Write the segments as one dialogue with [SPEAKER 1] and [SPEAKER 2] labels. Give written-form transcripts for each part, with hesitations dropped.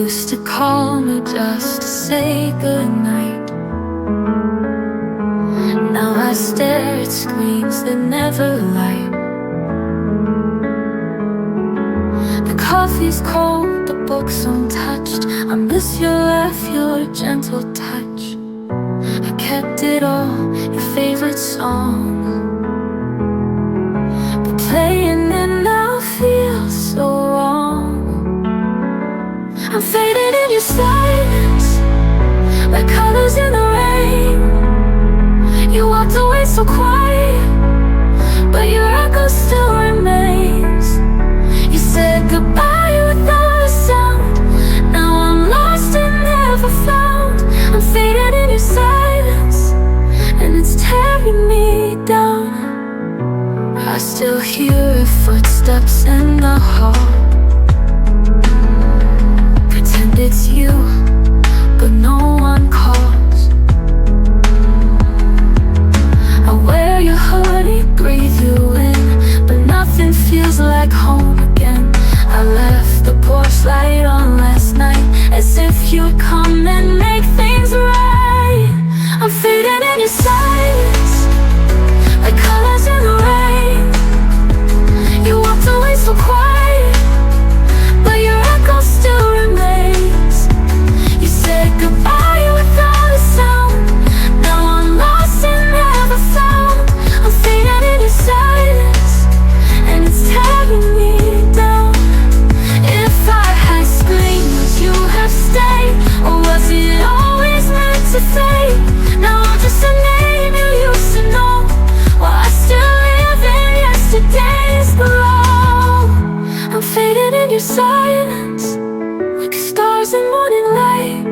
[SPEAKER 1] used to call me just to say goodnight. Now I stare at screens that never light. The coffee's cold, the book's untouched. I miss your laugh, your gentle touch. I kept it all, your favorite song, but playing it now feels so wrong. I'm fading in your silence, like colors in the rain. You walked away so quiet, but your echo still remains. You said goodbye without a sound. Now I'm lost and never found. I'm fading in your silence, and it's tearing me down. I still hear footsteps in the hall. Pretend it's you, but no one calls. I wear your hoodie, breathe you in, but nothing feels like home again. I left the porch light on last night, as if you'd come and make things right. I'm fading in your silence, like colors in the rain. You walked away so quiet, but your echo still remains. You said goodbye without a sound. Now I'm lost and never found. I'm fading in your silence, and it's tearing me down. If I had screamed, would you have stayed? Or was it always meant to fade? Now I'm just a name you used to know, while I still live in yesterday's glow. I'm fading in your silence, like stars in morning light.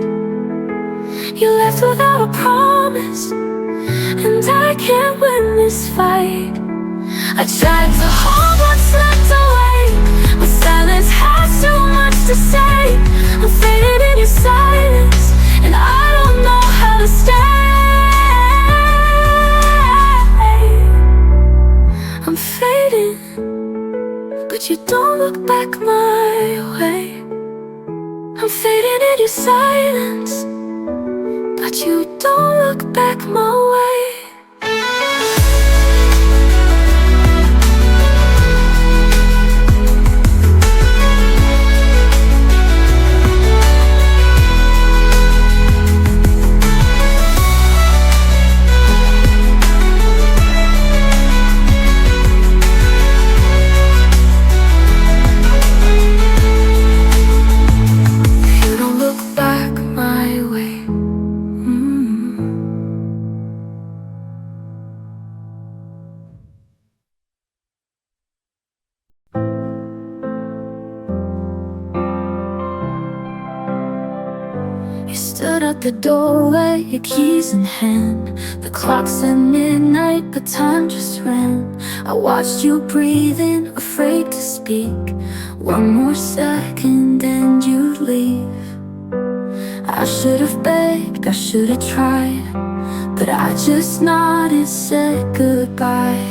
[SPEAKER 1] You left without a promise, and I can't win this fight. I tried to hold what's left away, but silence has too much to say. I'm faded in your silence, and I don't know how to stay. I'm fading, but you don't look back my way. I'm fading in your silence, but you don't look back my way. Stood at the doorway, your keys in hand. The clock said midnight, but time just ran. I watched you breathing, afraid to speak. One more second and you'd leave. I should have begged, I should have tried, but I just nodded, said goodbye.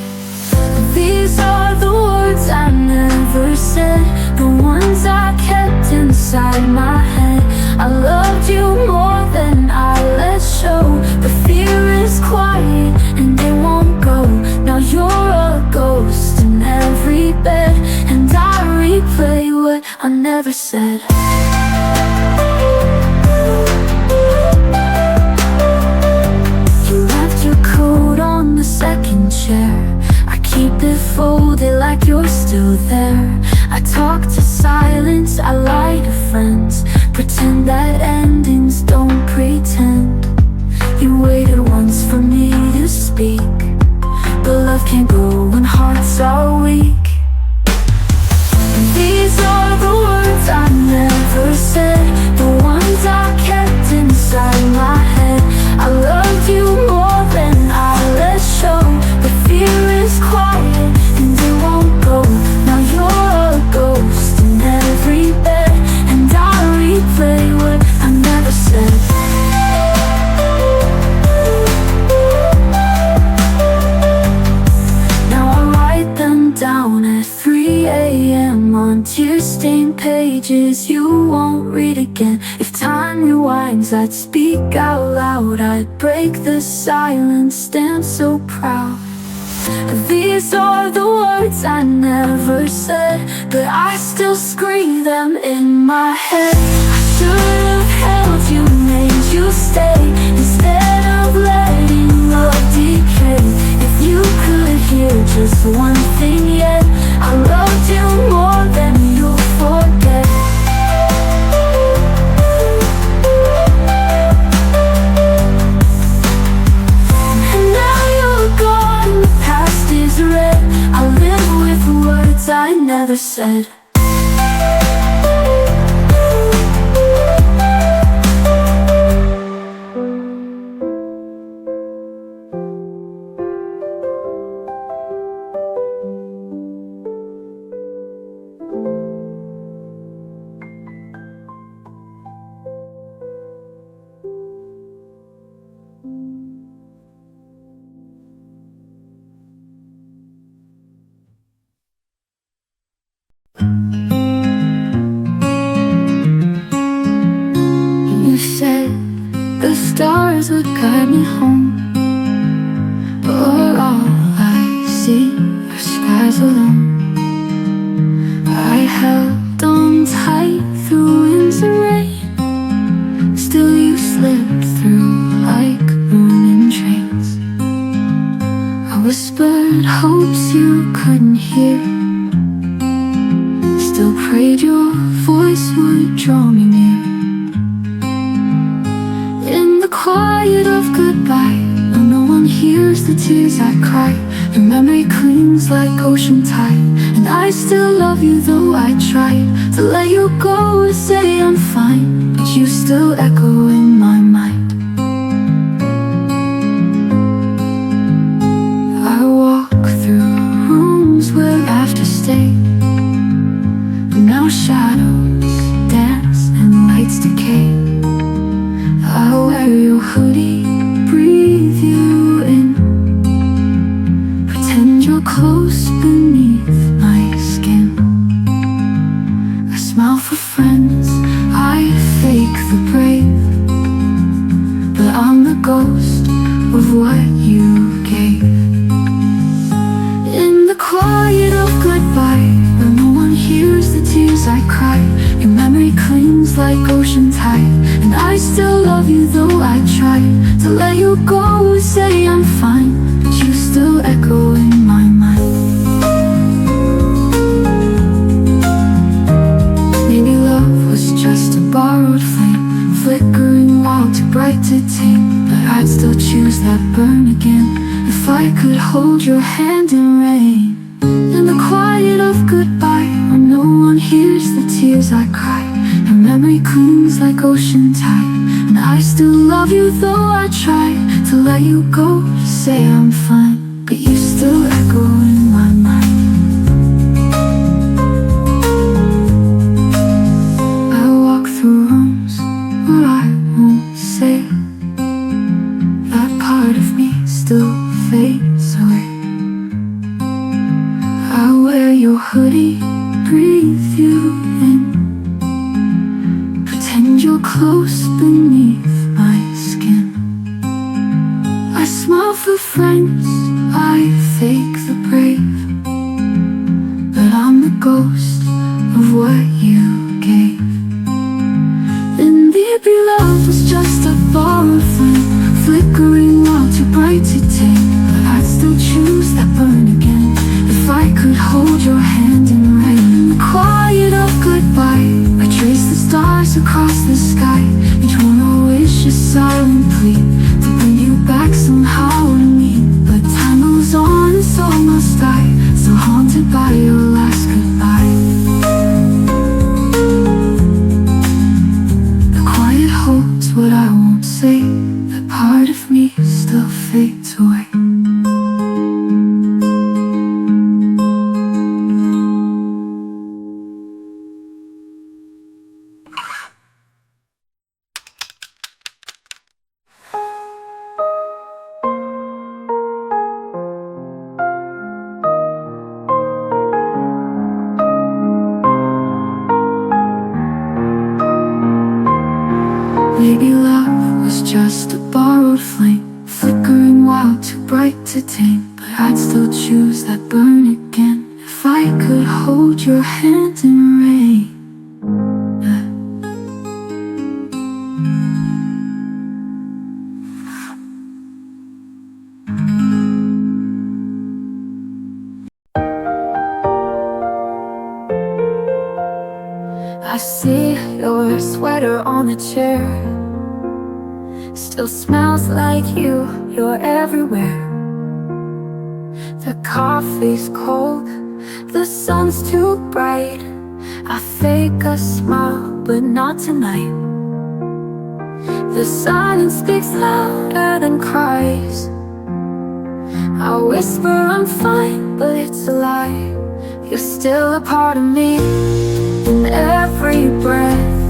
[SPEAKER 1] These are the words I never said, the ones I kept inside my head. I loved you more than I let show, but fear is quiet and it won't go. Now you're a ghost in every bed, and I replay what I never said. You left your coat on the second chair. I keep it folded like you're still there. I talk to silence, I lie to friends, pretend that endings don't pretend. You waited once for me to speak, but love can't go when hearts are weak. These are the words I never said, the ones I kept inside my head. I loved you more than I let show, but fear is quiet and it won't go. Now you're a ghost in every bed, and I replay what I never said. Now I write them down at 3 a.m. on tear-stained pages you won't read again. If time rewinds, I'd speak out loud, I'd break the silence, stand so proud. These are the words I never said, but I still scream them in my head. I should have held you, made you stay, instead of letting love decay. If you could hear just one thing yet, I loved you more than you'll forget. And now you're gone, the past is red, I live with words I never said. You said the stars would guide me home, but all I see are skies alone. I held on tight through winds and rain, still you slipped through like morning trains. I whispered hopes you couldn't hear, still prayed your voice would draw me near. In the quiet of goodbye, when no one hears the tears I cry, your memory clings like ocean tide, and I still love you though I tried to let you go and say I'm fine, but you still echo in my mind. I walk through rooms where laughter stayed, but now shadows dance and lights decay. I wear your hoodie, breathe you in, pretend you're close beneath my skin. I smile for friends, I fake the brave, but I'm the ghost of what you gave. In the quiet of goodbye, where no one hears the tears I cry, your memory clings like ocean tide, and I still love you though I try to let you go and say I'm fine, but you still echo in my mind. Maybe love was just a borrowed flame, flickering while too bright to tame, but I'd still choose that burn again if I could hold your hand in rain. In the quiet of goodbye, when no one hears the tears I cry, your memory clings like ocean tide, and I still love you though I try to let you go, to say I'm fine, but you still echo in my mind. I walk through rooms where I won't say, that part of me still fades away. I wear your hoodie, breathe you in, pretend you're close beneath my skin. I smile for friends, I fake the brave, but I'm the ghost of what you gave. And maybe love was just a borrowed flame, flickering while too bright to tame, but I'd still choose that burn again if I could hold your hand in rain. In the quiet of goodbye, I trace the stars across the sky, each one a wish, a silent plea to bring you back somehow to me. But time moves on and so must I, still haunted by your last goodbye. The quiet holds what I won't say, that part of me still fades away. Maybe love was just a borrowed flame, flickering wild, too bright to tame. But I'd still choose that burn again if I could hold your hand in rain. I see your sweater on the chair, still smells like you, you're everywhere. The coffee's cold, the sun's too bright. I fake a smile, but not tonight. The silence speaks louder than cries. I whisper I'm fine, but it's a lie. You're still a part of me, in every breath,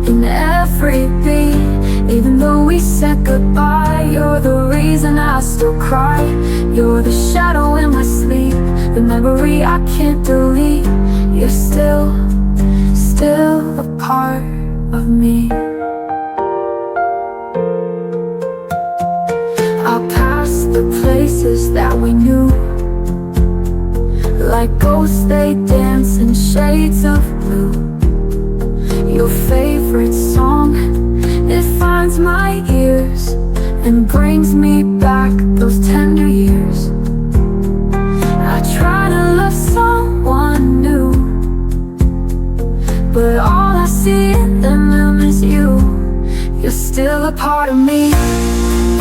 [SPEAKER 1] in every beat. Even though we said goodbye, you're the reason I still cry. You're the shadow in my sleep, the memory I can't delete. You're still a part of me. I'll pass the places that we knew, like ghosts they dance in shades of blue. Your favorite song, it finds my ears and brings me back those tender years. I try to love someone new, but all I see in them is you. You're still a part of me,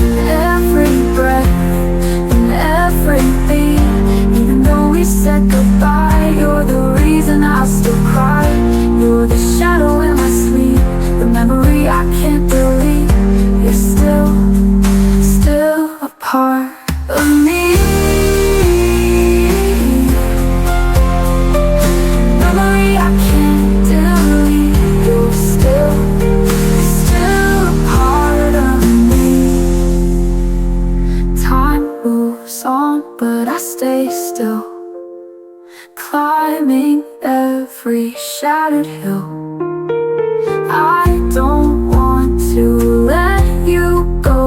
[SPEAKER 1] in every breath, in every beat. Even though we said goodbye, you're the reason I still cry. You're the shadow in my sleep, the memory I can't delete. You're still a part of me. Memory I can't delete. You're still a part of me. Time moves on, but I stay still, climbing every shattered hill. I don't want to let you go,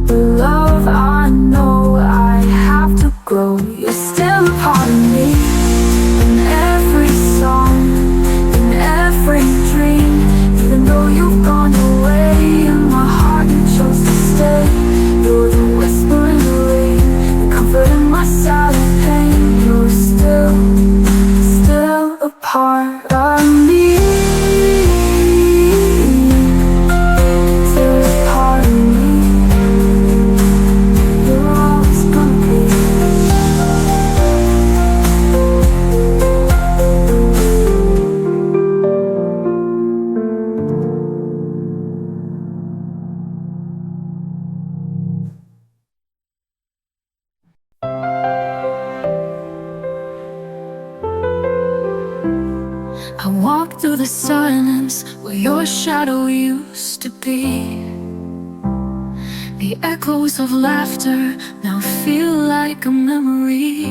[SPEAKER 1] but love, I know I have to grow. You're still a part of me, in every song, in every dream. Even though you've gone away, in my heart you chose to stay. You're the whisper in the rain, the comfort in my silent pain. You're still a part of me. Still a part of me. You're always gonna be. I walk through the silence where your shadow used to be. The echoes of laughter now feel like a memory.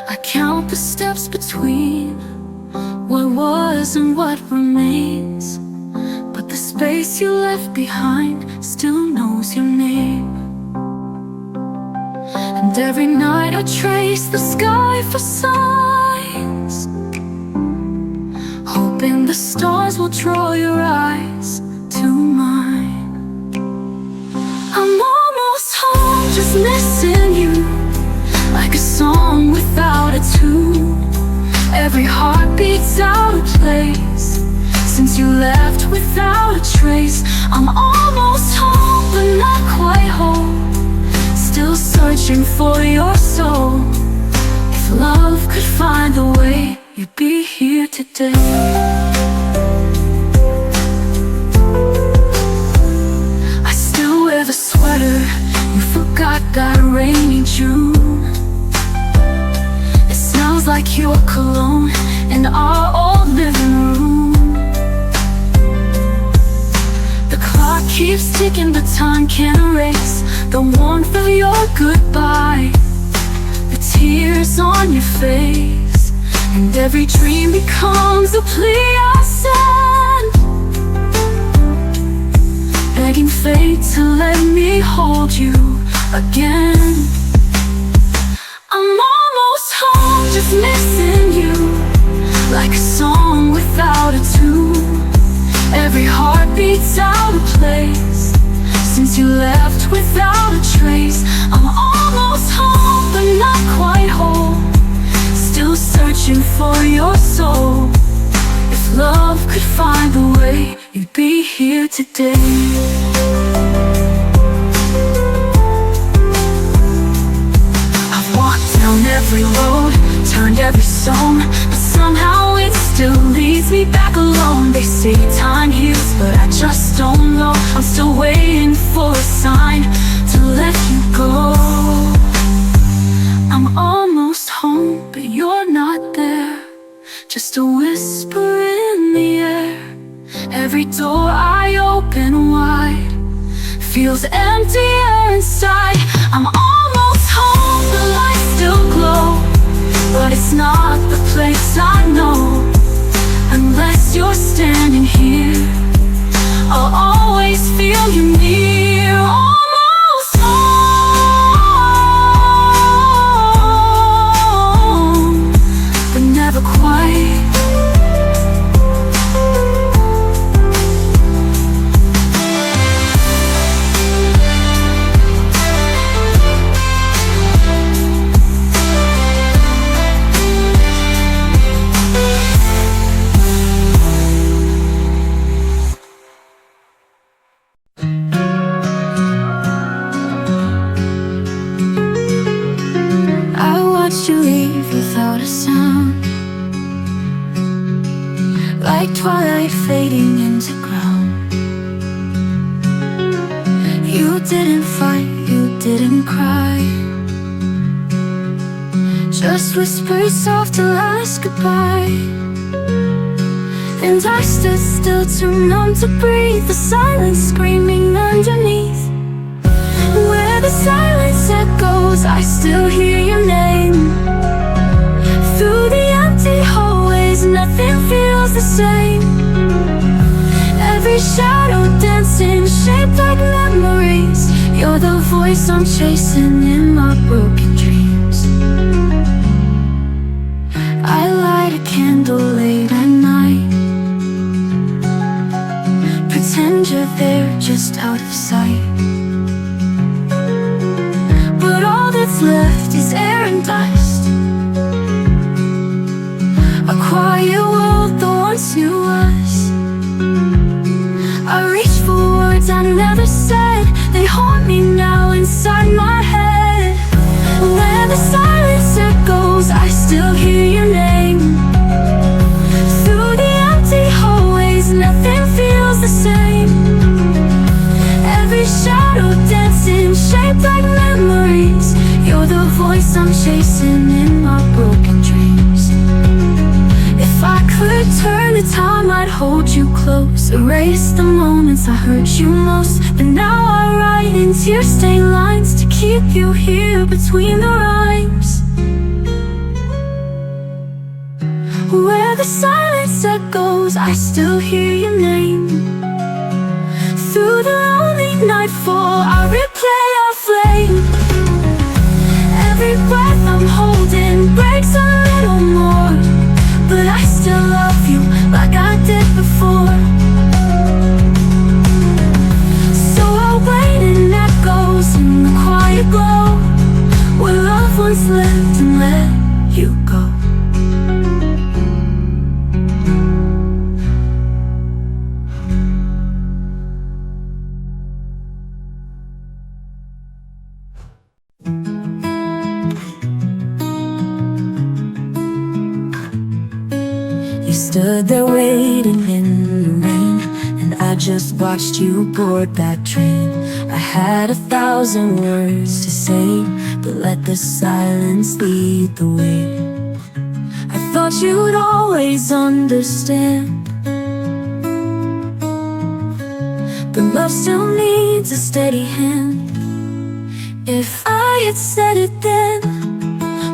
[SPEAKER 1] I count the steps between what was and what remains, but the space you left behind still knows your name. And every night I trace the sky for signs, hoping the stars will draw your eyes to mine. I'm almost home, just missing you, like a song without a tune. Every heartbeat's out of place since you left without a trace. I'm almost home, but not quite home, still searching for your soul. If love could find a way, you'd be here today. I still wear the sweater you forgot that rainy June. It smells like your cologne in our old living room. The clock keeps ticking, but time can't erase the warmth of your goodbye, the tears on your face, and every dream becomes a plea I send. begging fate to let me hold you again. I'm almost home, just missing you, like a song without a tune. Every heartbeat's out of place since you left without a trace. I'm almost home, but not quite whole, still searching for your soul. If love could find a way, you'd be here today. I've walked down every road, turned every stone, but somehow it still leads me back alone. They say time heals, but I just don't know. I'm still waiting for a sign to let you go. I'm almost home, but you're not there, just a whisper in the air. Every door I open wide feels emptier inside. I'm almost home, the lights still glow, but it's not the place I know. Unless you're standing here, I'll always feel you near. Almost home, but never quite. You leave without a sound, like twilight fading into ground. You didn't fight, you didn't cry, just whispered soft to last goodbye. And I stood still, too numb to breathe, the silence screaming underneath. Where the silence echoes, I still hear your name. Through the empty hallways, nothing feels the same. Every shadow dancing, shaped like memories. You're the voice I'm chasing in my broken dreams. I light a candle late at night, pretend you're there just out of sight. But all that's left is air and dust, a quiet world that once knew us. I reach for words I never said, they haunt me now inside my head. Where the silence echoes, I still hear your name. Through the empty hallways, nothing feels the same. Every shadow dancing, shaped like memories. You're the voice I'm chasing in my broken dreams. If I could turn the time, I'd hold you close, erase the moments I hurt you most. But now I write in tear-stained lines to keep you here between the rhymes. Where the silence echoes, I still hear your name. Through the lonely nightfall, I replay our flame. Every breath I'm holding breaks a little more, but I still love you like I did before. So I'll wait in echoes in the quiet glow, where love once lived and let you go. Stood there waiting in the rain, and I just watched you board that train. I had 1,000 words to say, but let the silence lead the way. I thought you'd always understand, but love still needs a steady hand. If I had said it then,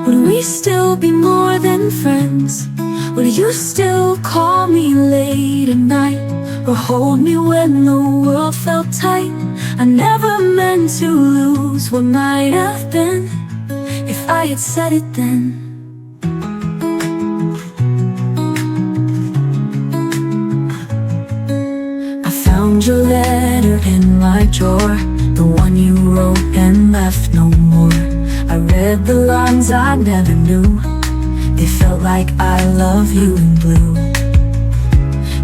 [SPEAKER 1] would we still be more than friends? Will you still call me late at night, or hold me when the world felt tight? I never meant to lose what might have been, if I had said it then. I found your letter in my drawer, the one you wrote and left no more. I read the lines I never knew, they felt like I love you in blue.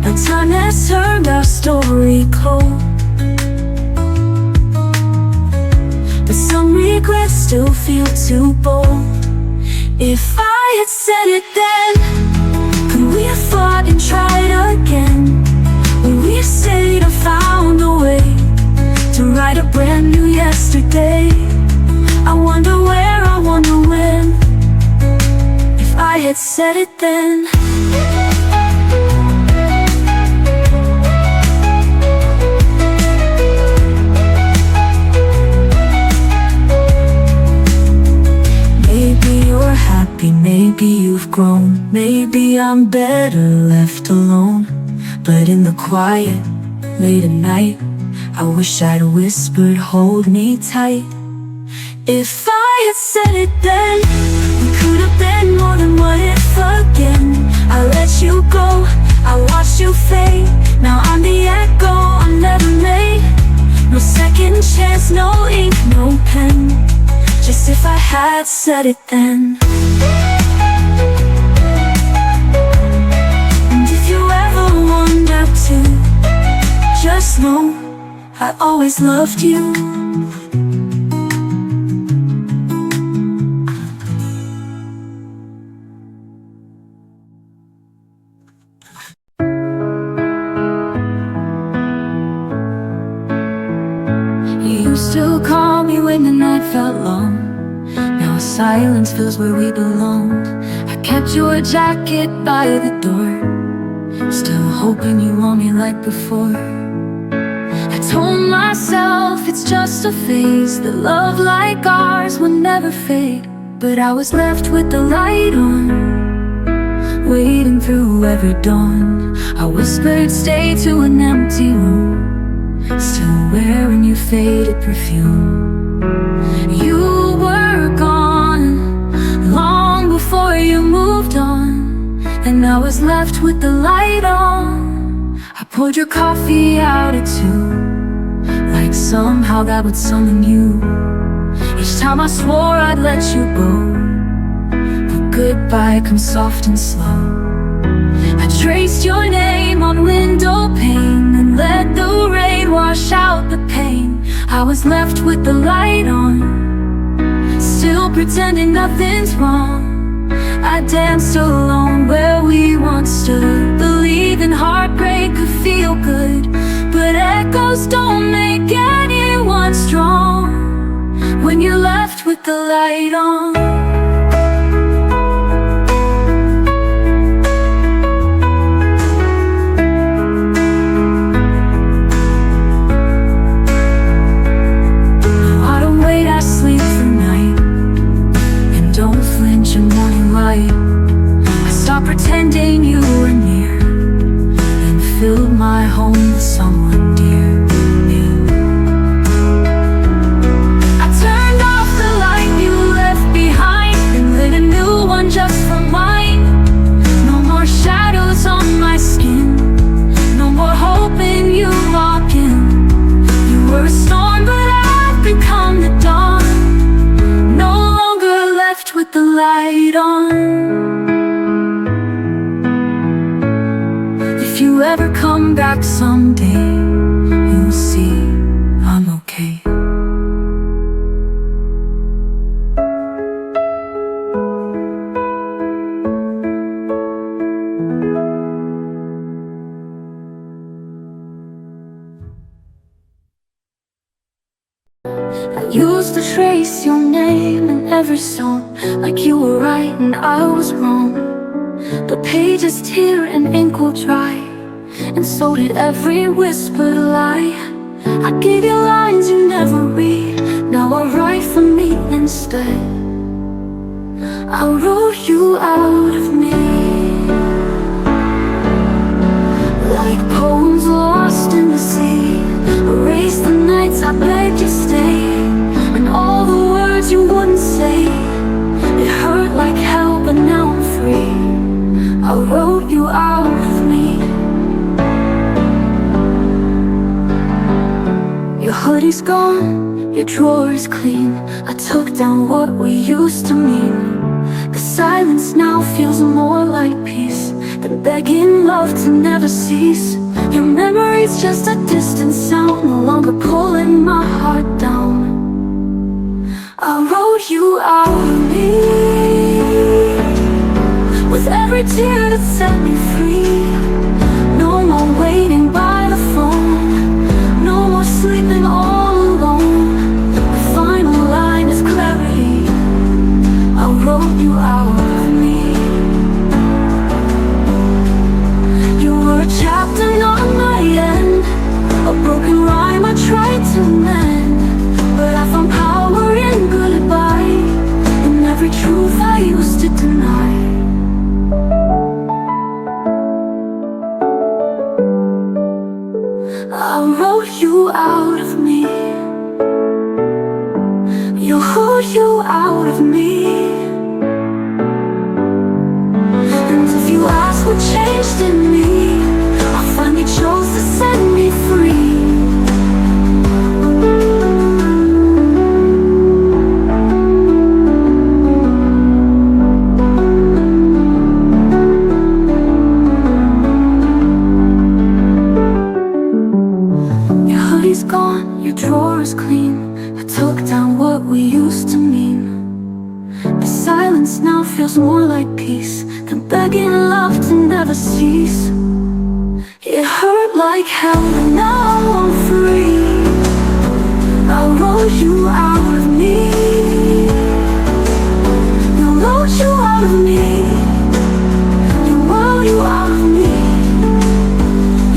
[SPEAKER 1] Now time has turned our story cold, but some regrets still feel too bold. If I had said it then, could we have fought and tried again? Would we have stayed and found a way to write a brand new yesterday? I wonder where, I wonder when, if I had said it then. Maybe you're happy, maybe you've grown, maybe I'm better left alone. But in the quiet, late at night, I wish I'd whispered, hold me tight. If I had said it then, we could have been more than what if again. I let you go, I watched you fade. Now I'm the echo I never made. No second chance, no ink, no pen, just if I had said it then. And if you ever wonder to, just know I always loved you. You still call me when the night felt long. Now silence fills where we belonged. I kept your jacket by the door, still hoping you want me like before. I told myself it's just a phase, that love like ours will never fade. But I was left with the light on, waiting through every dawn. I whispered stay to an empty room, still wearing your faded perfume. You were gone long before you moved on, and I was left with the light on. I poured your coffee out at 2, like somehow that would summon you. Each time I swore I'd let you go, but goodbye comes soft and slow. I traced your name on window pane and let the rain wash out the pain. I was left with the light on, still pretending nothing's wrong. I danced alone where we once stood, believing heartbreak could feel good. But echoes don't make anyone strong when you're left with the light on. I stopped pretending you were near, and filled my home with someone dear. I turned off the light you left behind and lit a new one just for mine. No more shadows on my skin, no more hoping you walk in. You were a storm, but I've become the dawn, no longer left with the light on. If you ever come back someday, you'll see I'm okay. I used to trace your name in every song, like you were right and I was wrong. But pages tear and ink will dry, and so did every whispered lie. I gave you lines you never read, now I write for me instead. I wrote you out of me. made you stay, and all the words you wouldn't say. It hurt like hell, but now I'm free. I wrote you out of me. Your hoodie's gone, your drawer is clean. I took down what we used to mean. The silence now feels more like peace than begging love to never cease. Your memory's just a distant sound, no longer pulling my heart down. I wrote you out of me, with every tear that set me free. No more waiting by the phone, no more sleeping all alone. The final line is clarity. I wrote you out of me. You were a chapter not my end, a broken rhyme I tried to mend. But I found power in goodbye, in every truth I used to deny. I wrote you out of me. You wrote you out of me. And if you ask what changed in me, I finally chose to set me free. Gone, your drawer is clean. I took down what we used to mean. The silence now feels more like peace than begging love to never cease. It hurt like hell, but now I'm free. I wrote you out of me. You wrote you out of me. You wrote you out of me.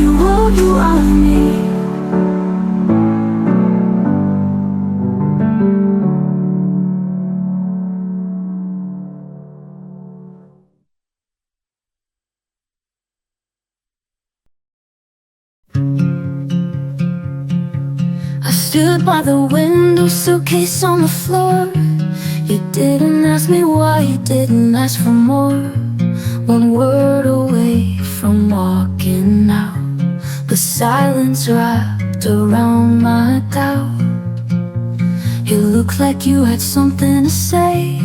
[SPEAKER 1] You wrote you out of me. Stood by the window, suitcase on the floor. You didn't ask me why, you didn't ask for more. One word away from walking out, the silence wrapped around my doubt. You looked like you had something to say,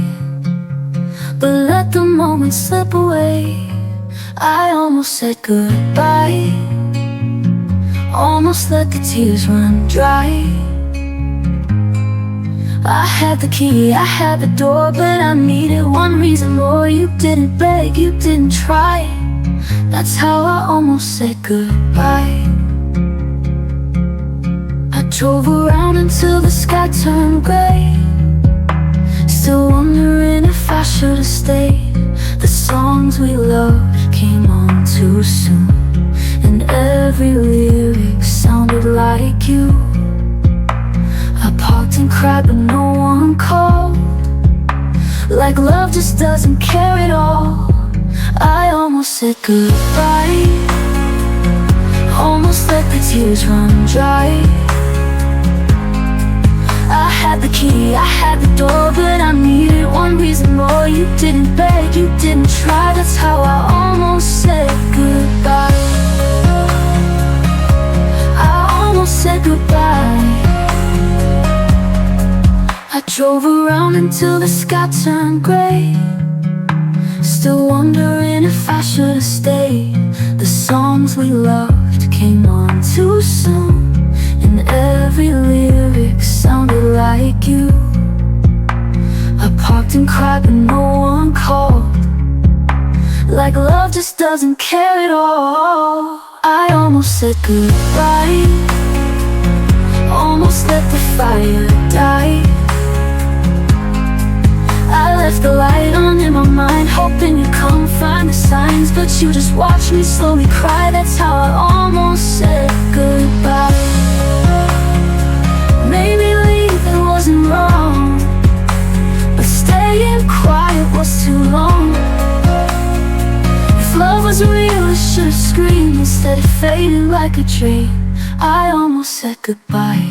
[SPEAKER 1] but let the moment slip away. I almost said goodbye, almost let the tears run dry. I had the key, I had the door, but I needed one reason more. You didn't beg, you didn't try. That's how I almost said goodbye. I drove around until the sky turned gray, still wondering if I should have stayed. The songs we loved came on too soon, and every lyric sounded like you. I parked and cried, but no one called, like love just doesn't care at all. I almost said goodbye, almost let the tears run dry. I had the key, I had the door, but I needed one reason more. You didn't beg, you didn't try. That's how I almost said goodbye. I almost said goodbye. I drove around until the sky turned gray, still wondering if I should have stayed. The songs we loved came on too soon, and every lyric sounded like you. I parked and cried, but no one called, like love just doesn't care at all. I almost said goodbye, almost let the fire die. I left the light on in my mind, hoping you'd come find the signs, but you just watched me slowly cry. That's how I almost said goodbye. Maybe leaving wasn't wrong, but staying quiet was too long. If love was real, I should've screamed. Instead it faded like a dream. I almost said goodbye.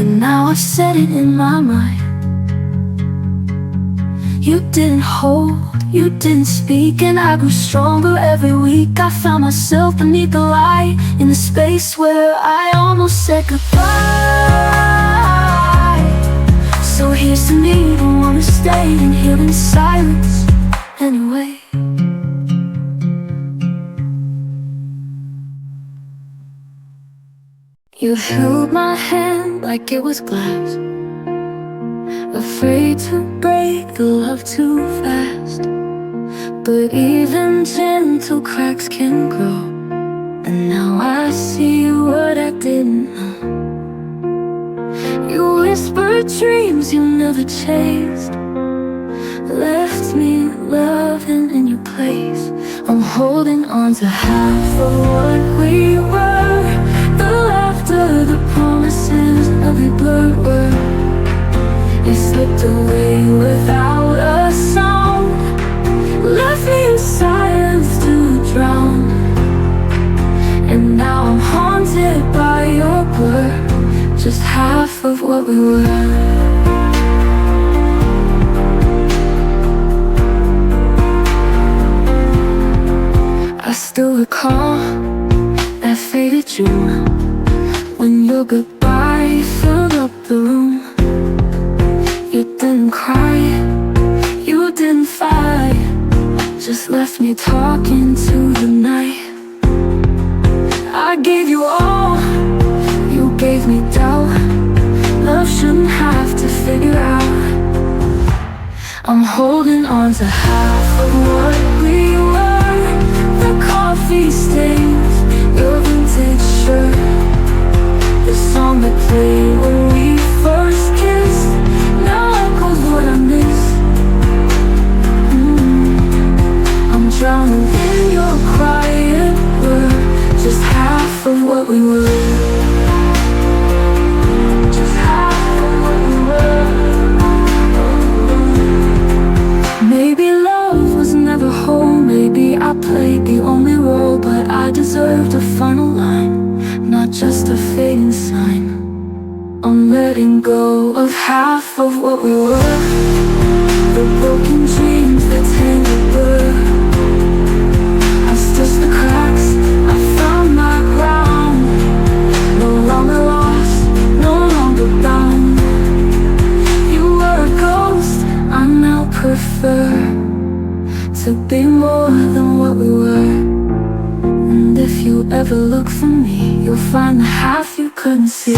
[SPEAKER 1] but now I've said it in my mind. You didn't hold, you didn't speak, and I grew stronger every week. I found myself beneath the light, in the space where I almost said goodbye. So here's to me, who wanna stay and heal in silence anyway. You held my hand like it was glass, afraid to break the love too fast. But even gentle cracks can grow, and now I see what I didn't know. You whispered dreams you never chased, left me loving in your place. I'm holding on to half of what we were, the laughter, the promises, every blurred word. It slipped away without a sound, left me in silence to drown. And now I'm haunted by your blur, just half of what we were. I still recall that faded June, when your goodbye filled up the room. You didn't cry, you didn't fight, just left me talking to the night. I gave you all, you gave me doubt. Love shouldn't have to figure out. I'm holding on to half of what we were, the coffee stains, your vintage shirt, the song that played when we first kissed, now echoes what I miss. I'm drowning in your quiet word, just half of what we were. Just half of what we were. Maybe love was never whole, maybe I played the only role, but I deserved a final line, not just a fading sign. I'm letting go of half of what we were, the broken dreams that tangled blur. I stitched the cracks, I found my ground, no longer lost, no longer bound. You were a ghost, I now prefer to be more than what we were. And if you ever look for me, you'll find the half you couldn't see.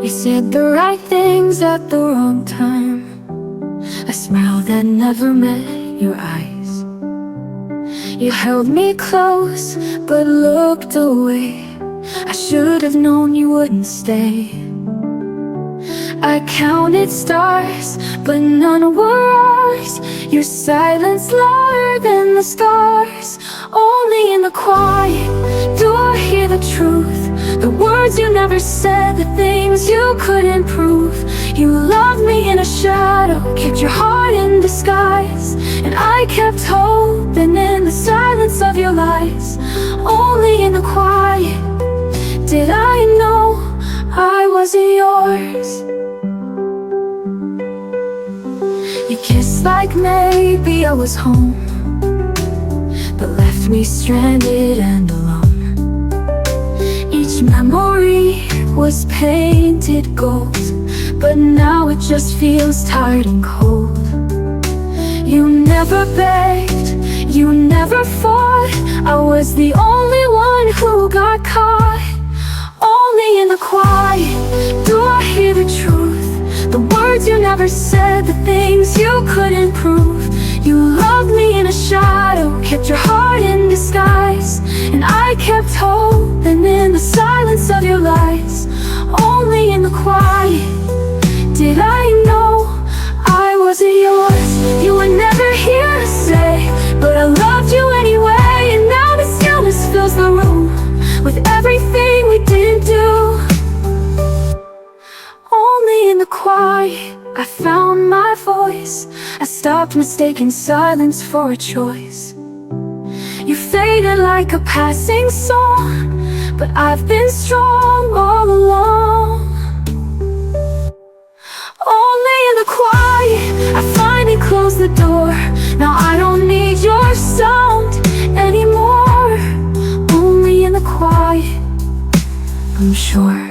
[SPEAKER 1] You said the right things at the wrong time, a smile that never met your eyes. You held me close but looked away. I should have known you wouldn't stay. I counted stars but none were ours. Your silence louder than the stars. Only in the quiet do I hear the truth, the words you never said, the things you couldn't prove. You loved me in a shadow, kept your heart in disguise, and I kept hoping in the silence of your lies. Only in the quiet did I know I wasn't yours. You kissed like maybe I was home, but left me stranded and alone. Each memory was painted gold, but now it just feels tired and cold. You never begged, You never fought, I was the only one who got caught. Only in the quiet do I hear the truth, the words you never said, the things you couldn't prove. You loved me in a shadow, kept your heart in disguise, and I kept hoping in the silence of your lies. Only in the quiet did I know I wasn't yours. You were never here to say, but I loved you anyway. And now the stillness fills the room with everything we didn't do. Only in the quiet I found my voice. I stopped mistaking silence for a choice. You faded like a passing song, but I've been strong all along. Only in the quiet I finally closed the door. Now I don't need your sound anymore. Only in the quiet, I'm sure.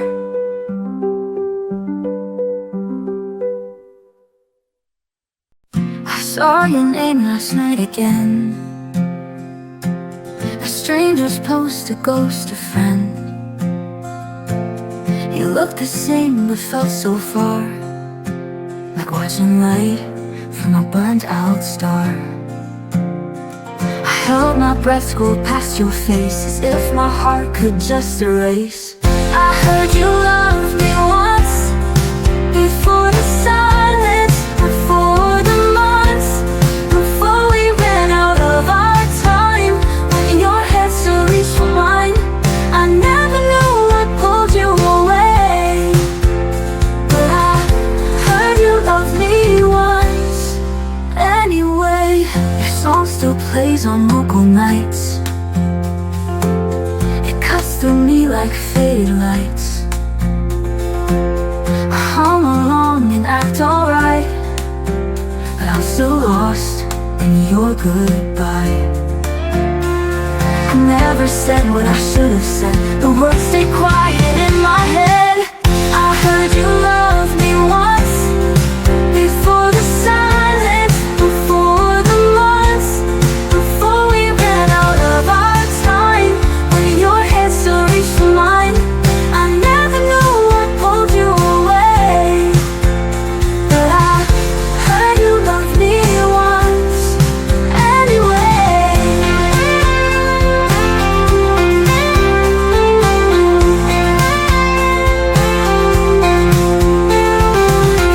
[SPEAKER 1] I saw your name last night again. A stranger's post, a ghost, a friend. You looked the same but felt so far, like watching light from a burnt out star. I held my breath, scrolled past your face, as if my heart could just erase. I heard you loved me once, before the silence, before the months, before we ran out of our time. When your head still reached for mine, I never knew what pulled you away. But I heard you loved me once anyway. Your song still plays on local nights. It cuts through me like faded lights. I hum along and act alright, but I'm still lost in your goodbye. I never said what I should have said. The words stay quiet in my head. I heard you loved me once, before the silence, before the months, before we ran out of our time. When your head still reached for mine, I never knew what pulled you away. But I heard you loved me once anyway.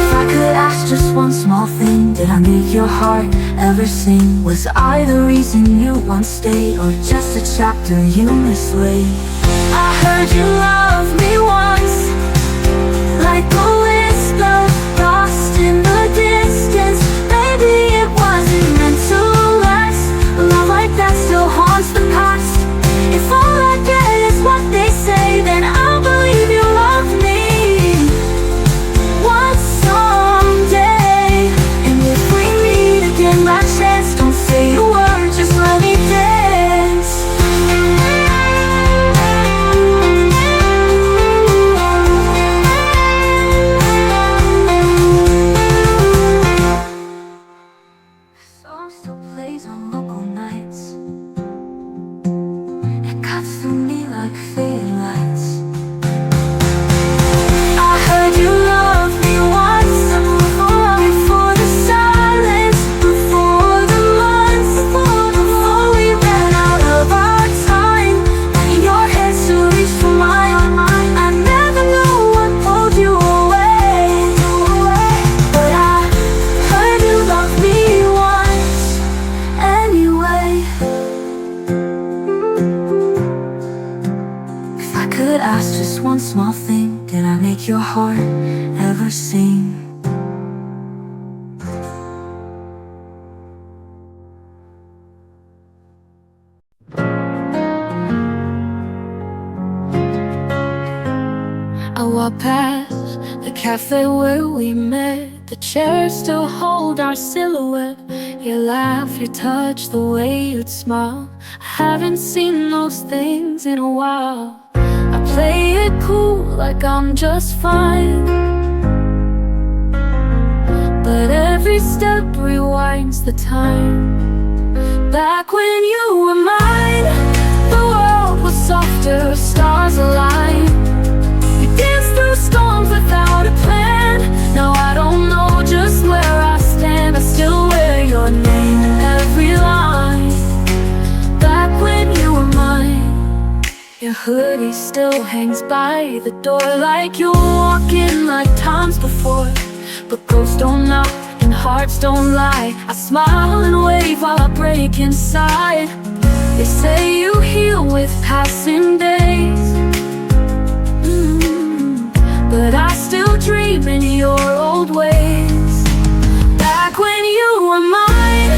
[SPEAKER 1] If I could ask just one small thing, did I make your heart ever sing? Was I the reason you once stayed, or just a chapter you mislaid? I heard you loved me once, like a whisper lost in the distance. Maybe it wasn't meant to last. A love like that still haunts the past. If all I get is what they say, then I'll believe you love me once someday. And if we meet again by chance, don't say a word, just let me dance. Song still plays on local nights. It cuts through me like faded lights. I heard you loved me once, before the silence, before the months, before we ran out of our time. When your head still reached for mine, I never knew what pulled you away. But I heard you loved me once anyway. If I could ask just one small thing, did I make your heart ever sing? I walk past the cafe where we met. The chairs still hold our silhouette. Your laugh, your touch, the way you'd smile. I haven't seen those things in a while. I play it cool like I'm just fine, but every step rewinds the time. Back when you were mine, the world was softer, stars aligned. We danced through storms without a plan. Now I don't know just where I stand. I still wear your name in every line. Back when you were mine, your hoodie still hangs by the door, like you're walking like times before. But ghosts don't knock and hearts don't lie. I smile and wave while I break inside. They say you heal with passing days, but I still dream in your old ways. Back when you were mine,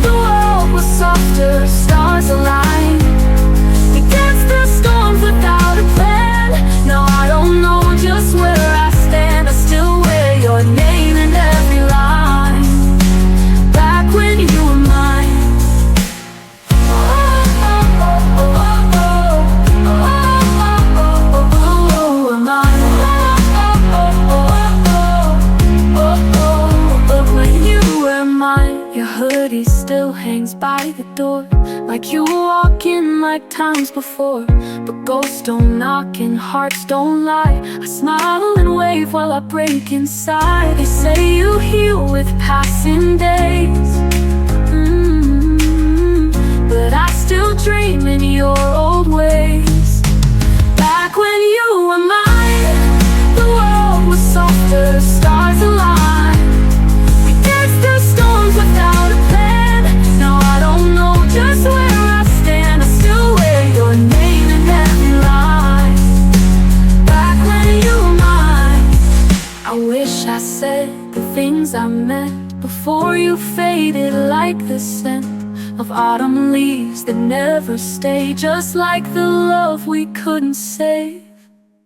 [SPEAKER 1] the world was softer, stars aligned. We danced through storms without a plan. Now I don't know just where I stand. I still wear your name in every line. Back when you were mine. Hoodie still hangs by the door, like you walk in like times before. But ghosts don't knock and hearts don't lie. I smile and wave while I break inside. They say you heal with passing days, but I still dream in your old ways. Back when you were mine, the world was softer, stars aligned. We danced through storms without a plan. Now I don't know just where I stand. I still wear your name in every line. Back when you were mine, I wish I said the things I meant before you faded like the scent of autumn leaves that never stay, just like the love we couldn't save.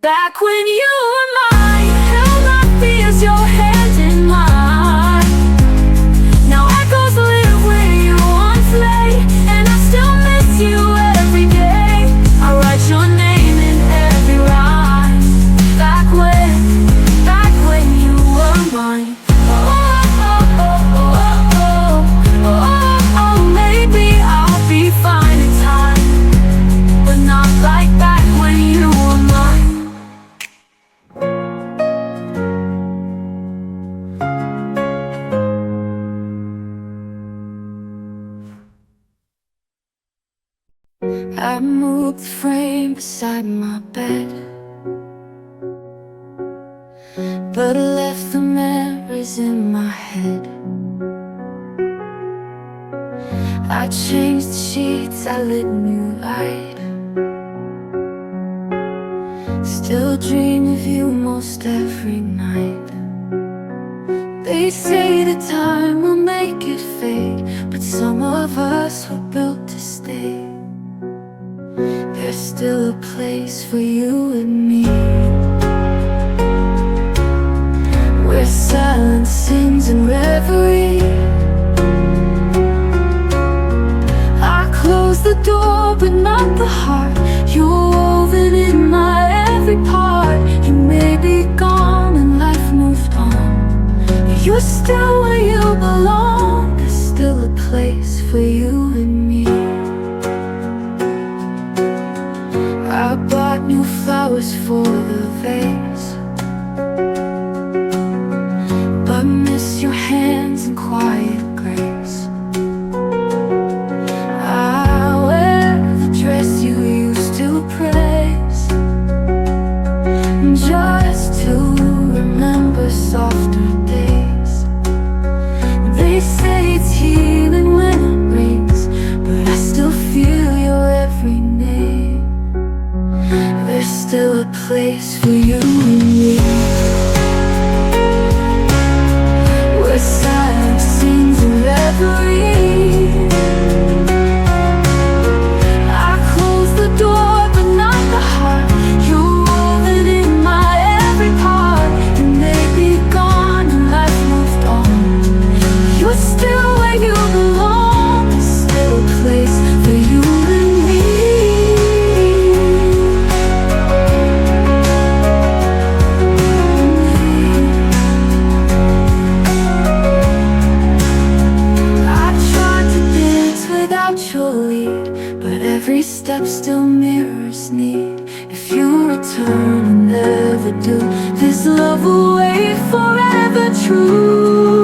[SPEAKER 1] Back when you were mine, held my fears, your hand in mine. Now echoes live where you once lay, and I still miss you every day. I write your name in every rhyme. Back when you were mine. Maybe I'll be fine in time, but not like back when you were mine. I moved the frame beside my bed, but I left the memories in my head. I changed the sheets, I lit new light. Still dream of you most every night. They say that time will make it fade, but some of us were built to stay. There's still a place for you and me, where silence sings in reverie. I close the door but not the heart. You're woven in my every part. You may be gone and life moved on, you're still where you belong. There's still a place for you and me. I bought new flowers for the vase, but miss your hands in quiet grace. I wear the dress you used to praise, just to remember softer days. This love will wait forever true.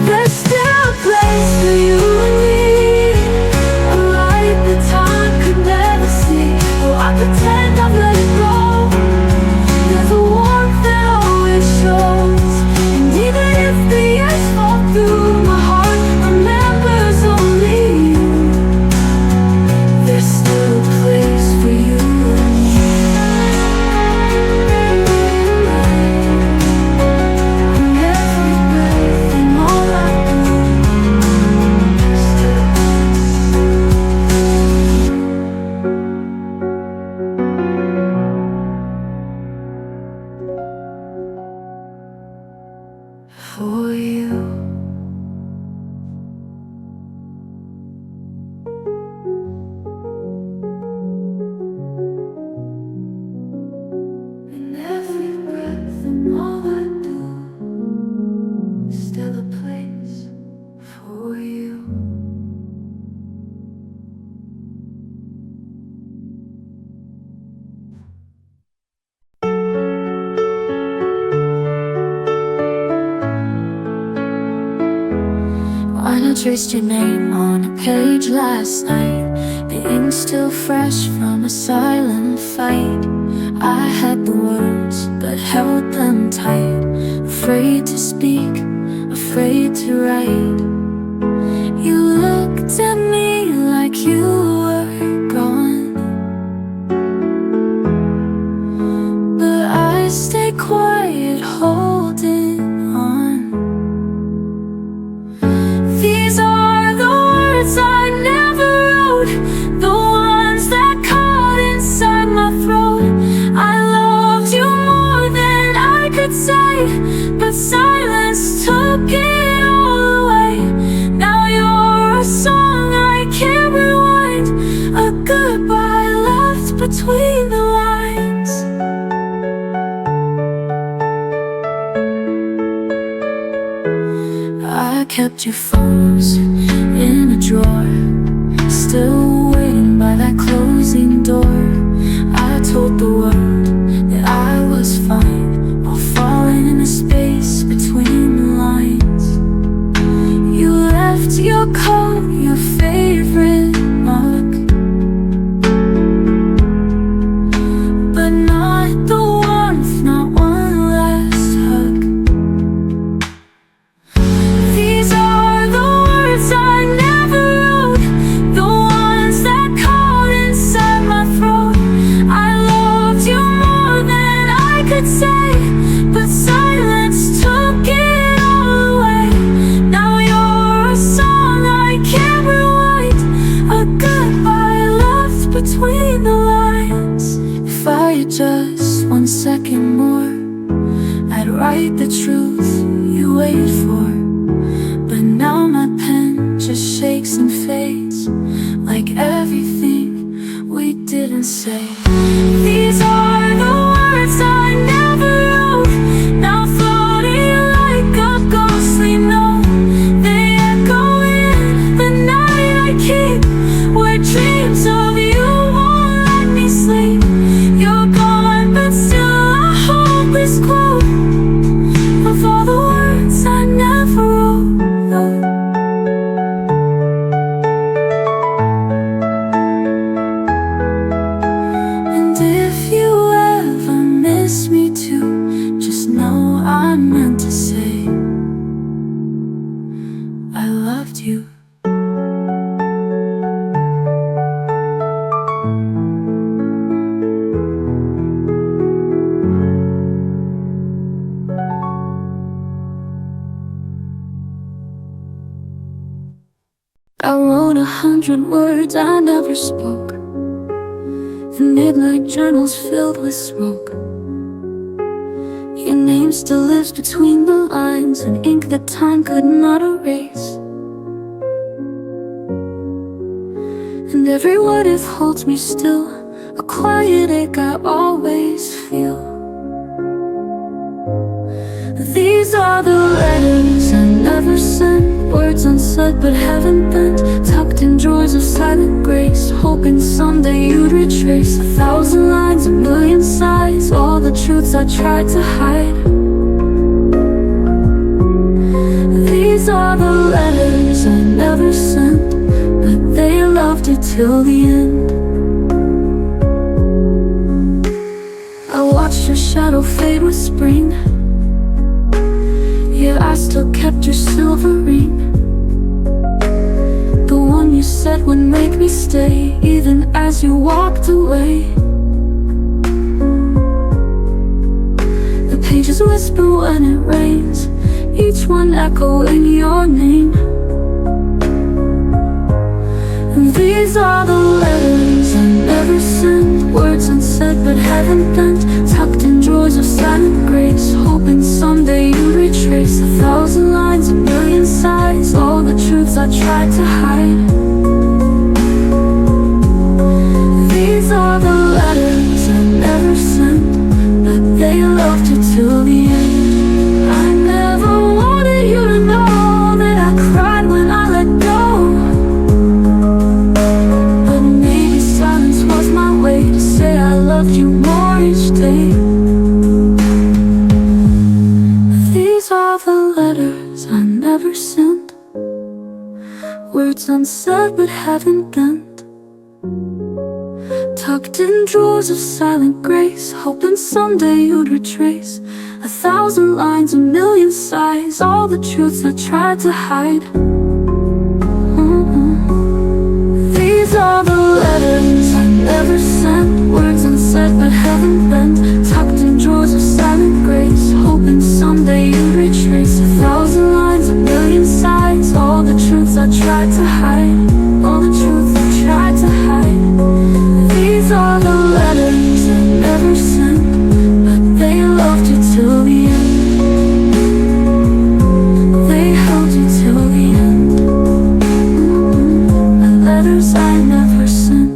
[SPEAKER 1] There's still a place for you and me, a light that time could never see. Oh, I pretend I've let it go. There's a warmth that always shows, and even if the years fall through, my heart remembers only you. There's still a place for you and me. In every breath and all I do, still for you. In every breath and all I do, still a place for you. When I traced your name on a page last night, the ink still fresh from a silent fight. I had the words, but held them tight, afraid to speak, afraid to write. You looked at me like you were gone, but I stayed quiet, holding on. These are the words I never wrote, the ones that caught inside my throat. I loved you more than I could say, but silence took it all away. Now you're a song I can't rewind, a goodbye left between the lines. I kept your photos in a drawer, still waiting by that closing door. I told the world that I was fine, while falling in the space between the lines. You left your coat, your favorite mug, but not the warmth, not one last hug. These are the words I never wrote, the ones that caught inside my throat. I loved you more than I could say, but silence took it all away. Now you're a song I can't rewind, a goodbye left between the lines. If I had just 1 second more, I'd write the truth you wait for. But now my pen just shakes and fades, like everything we didn't say. These are the words I never wrote, now floating like a ghostly note. They echo in the night I keep, where dreams of you won't let me sleep. You're gone, but still I hold this quote of all the words I never wrote. And if you ever miss me too, just know I meant to say I loved you. I wrote 100 words I never spoke, the midnight journals filled with smoke. Your name still lives between the lines, an ink that time could not erase. And every what if holds me still, a quiet ache I always feel. These are the letters I never sent, words unsaid but heaven bent, tucked in drawers of silent grace, hoping someday you'd retrace 1,000 lines, a million sighs, all the truths I tried to hide. These are the letters I never sent, but they loved you till the end. I watched your shadow fade with spring. Yeah, I still kept your silver ring, the one you said would make me stay, even as you walked away. The pages whisper when it rains, each one echoing your name. And these are the letters I never sent, words unsaid but heaven bent, tucked in drawers of silent grace, hoping someday you'd retrace 1,000 lines, a million sighs, all the truths I tried to hide. These are the letters I never sent, but they loved you till the end. I never wanted you to know that I cried when I let go, but maybe silence was my way to say I loved you more each day. These are the letters I never sent, words unsaid but haven't bent, tucked in drawers of silent grace, hoping someday you'd retrace 1,000 lines, a million sighs, all the truths I tried to hide. These are the letters I never sent, words unsaid but haven't bent, tucked in drawers of silent grace, hoping someday you'd retrace 1,000 lines, a million sighs, all the truths I tried to hide, all the truths I tried to hide. These are the letters I never sent, but they loved you till the end. They held you till the end. The letters I never sent.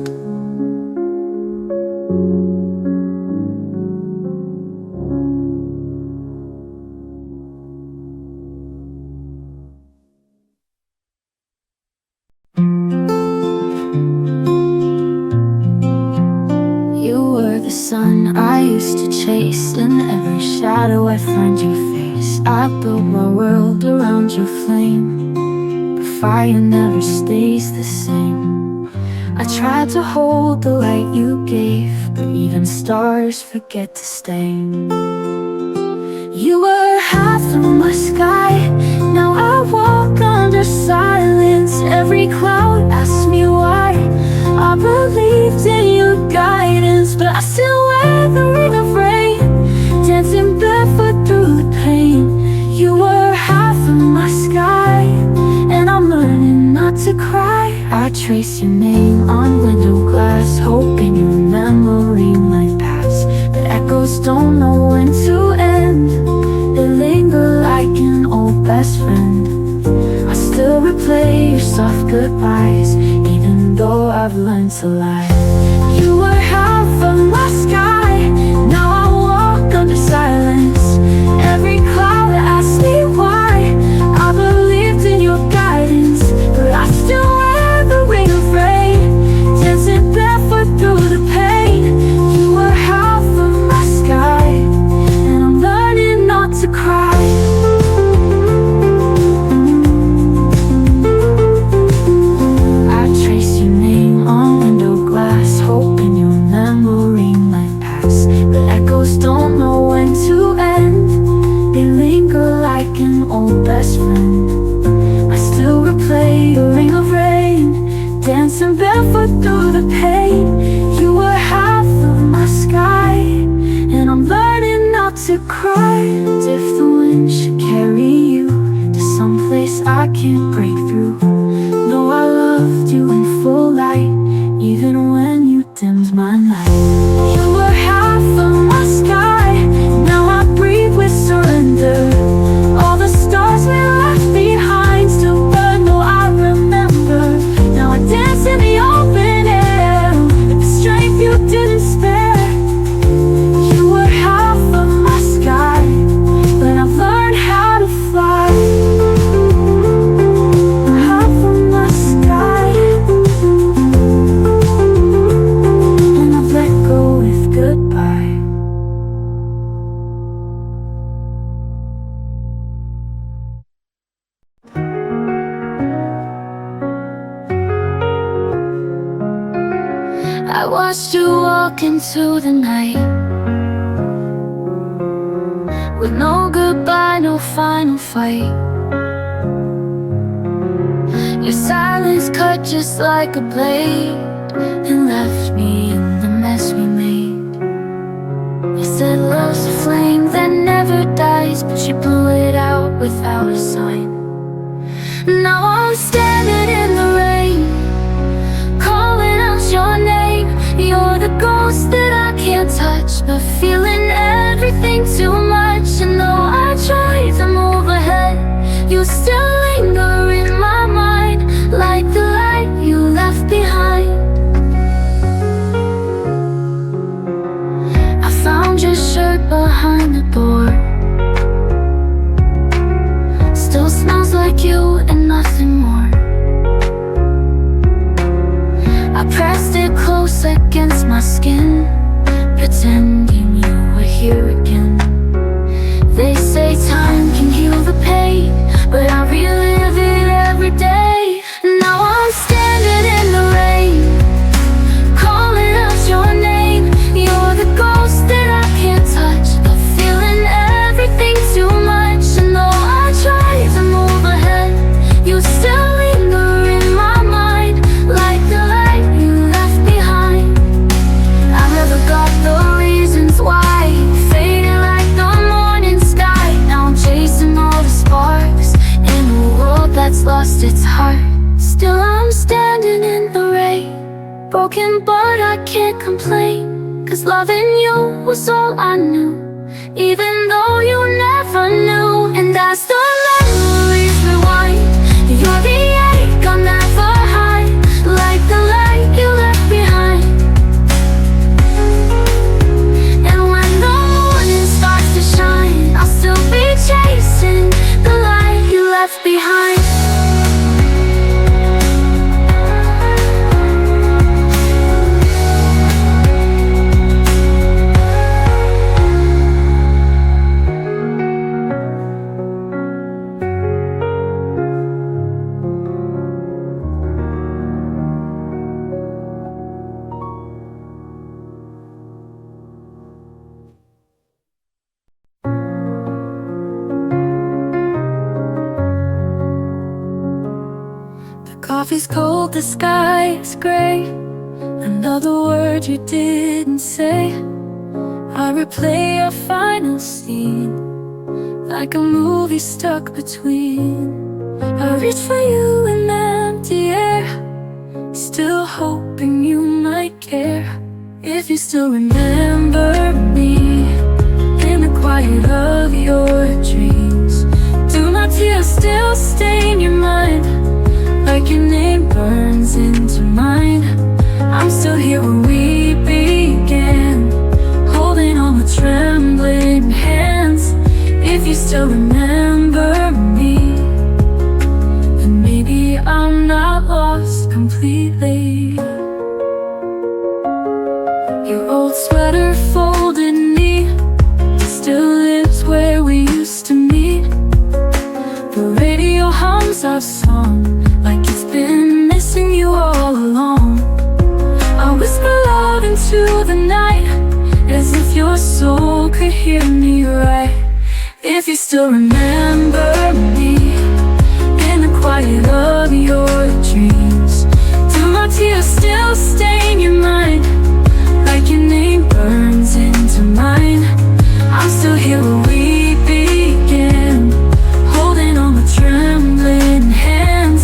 [SPEAKER 1] You were the sun I used to chase, in every shadow I find your face. I built my world around your flame, but fire never stays the same. I tried to hold the light you gave, but even stars forget to stay. You were half of my sky, now I walk under silence. Every cloud asks me why. I believed in your guidance, but I still wear the ring of rain, dancing barefoot through the pain. You were half of my sky, and I'm learning not to cry. I trace your name on window glass, hoping your memory might pass, but echoes don't know when to end. They linger like an old best friend. I still replay your soft goodbyes, even though I've learned to lie. You were half of my sky, now I walk under silence. Every cloud asks me why. I believed in your guidance, but I still wear the ring of rain, dancing barefoot through the pain. You were half of my sky, and I'm learning not to cry. I trace your name on window glass, hoping your memory might pass, but echoes don't know when to end. They linger like an old best friend. I still replay the ring of rain, dancing barefoot through the pain. You were half of my sky, and I'm learning not to cry. And if the wind should carry you to someplace I can't break through, know I loved you in full light, even when you dimmed my light. You were half of my sky, now I breathe with surrender. All the stars we left behind still burn, though I remember. Now I dance in the open air with the strength you didn't spare. You were half of my sky, but I've learned how to fly. watched you walk into the night, with no goodbye, no final fight. Your silence cut just like a blade and left me in the mess we made. You said love's a flame that never dies, but you blew it out without a sign. Now I'm standing in the rain, calling out your name. You're the ghost that I can't touch, but feeling everything too much. And though I try to move ahead, you still linger in my mind, like the light you left behind. I found your shirt behind the door, still smells like you and nothing more. I pressed it close against my skin, pretending you were here again. They say time can heal the pain, but I relive it every day. Now I'm standing in the rain, calling out your name. You're the ghost that I can't touch, but feeling everything too much. And though I try to move ahead, you still linger in my mind, like the light you left behind. I never got the reasons why, faded like the morning sky. Now I'm chasing all the sparks in a world that's lost its heart. Still I'm standing in the rain, broken but I can't complain, 'cause loving you was all I knew, even though you never knew. And as the memories rewind, you're the ache I'll never hide, like the light you left behind. And when the morning starts to shine, I'll still be chasing the light you left behind. Coffee's cold, the sky is gray. Another word you didn't say. I replay our final scene, like a movie stuck between. I reach for you in empty air, still hoping you might care. If you still remember me in the quiet of your dreams, do my tears still stain your mind, like your name burns into mine? I'm still here where we began, holding on with trembling hands. If you still remember me, then maybe I'm not lost completely. Your old sweater folded neat still lives where we used to meet. The radio hums our song, like it's been missing you all along. I whisper love into the night, as if your soul could hear me right. If you still remember me in the quiet of your dreams, do my tears still stain your mind, like your name burns into mine? I'm still here where we began, holding on with trembling hands.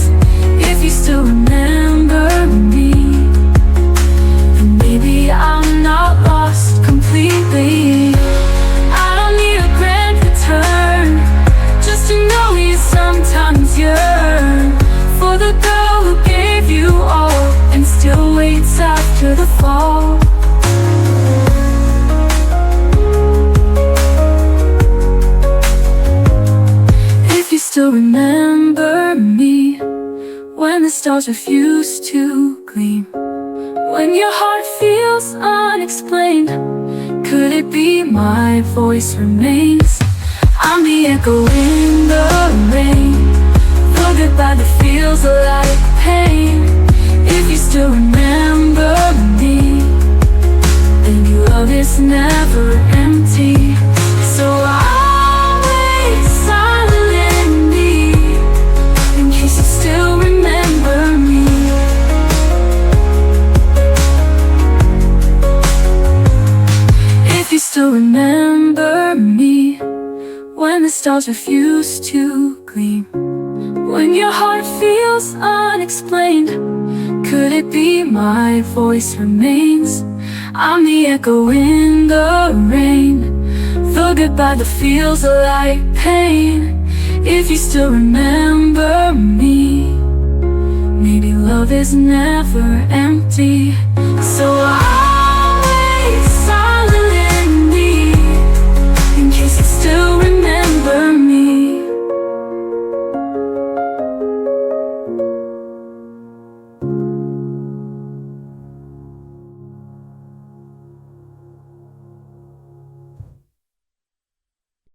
[SPEAKER 1] If you still remember me, then maybe I'm not lost completely. I don't need a grand return, just to know you sometimes yearn for the girl who gave you all and still waits after the fall. If you still remember me when the stars refuse to gleam, when your heart feels unexplained, could it be my voice remains? I'm the echo in the rain, the goodbye that feels like pain. If you still remember me love is never empty. So I'll wait silently in case you still remember me. If you still remember me, when the stars refuse to gleam, when your heart feels unexplained, could it be my voice remains? I'm the echo in the rain, the goodbye that feels like pain. If you still remember me, maybe love is never empty. So